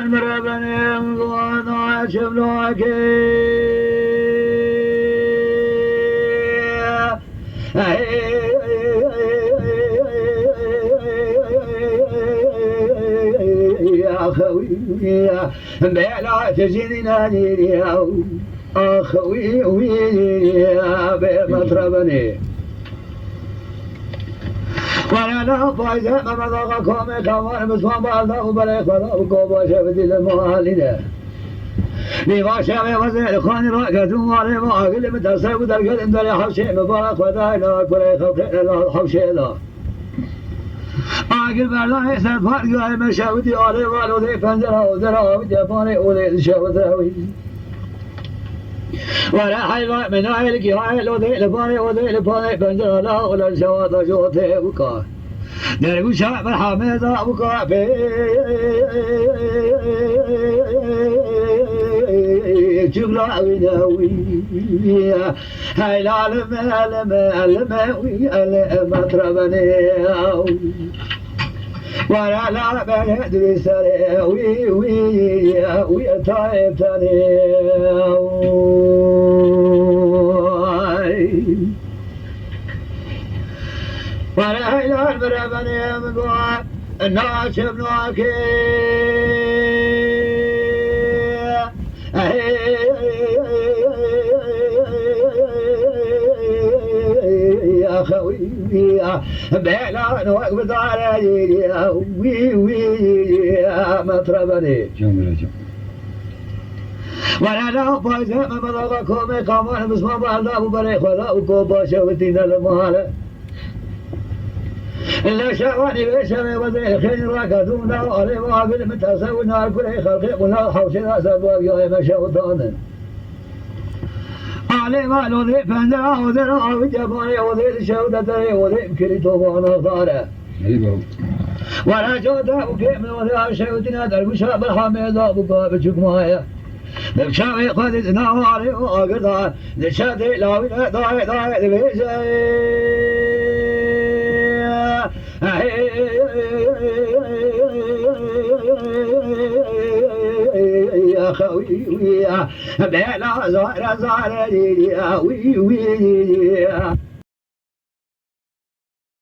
مربني وانا شبلوك يا خوي بلا تجيني نادي أخوي ويا بمطربني وانا لا فايدة ما مضاقكم كمان بسوان بالله وبليك وضعكم شفتي للمعالدة لما شامي وزير خاني راكتون وعلي ما أقل متأسر ودرقل انت لي حوشي مبارك وداينا كلي خلقين الله حوشي الله أقل بردان يسر فرق هاي مشاودي علي والوذي فنزرها وزرها ودفاني وذي شاوذاوي ولا حيوان من عيلك يعيل وذي لفاني وذي لفاني فنزرها لا ولا شواطة جوتي وكار درقو شعب الحميدة وكار جبلا ويناوي هاي العالم الماوي المطربني ولا لا بلد رسالي وي طيب تاني ولا هاي العالم المربني مقوى الناس بنواكي يا خوي بلا نوقف على يا مطربني ولا لا فايزة ما مضاقكم كمان بسم بالله وبريخ ولا وكوبا شوتينا المهالة إلا شعواني بيشمي وزي خير راكدونا وعلي وعقل متساوينا كل خلقي ولا حوشنا سبب يا مشاوطانا علي ما لوذي فندرا وذرا وجباني وذي شودتي وذي بكريتو وانا ضارة ولا جودا وكيم وذي شودنا دربشا بالحميدة بقى بشوك مايا بشامي قدتنا وعلي وعقلنا لشادي لاوي ضاي بيجي يا خوي ويا بلا زهر زهر وي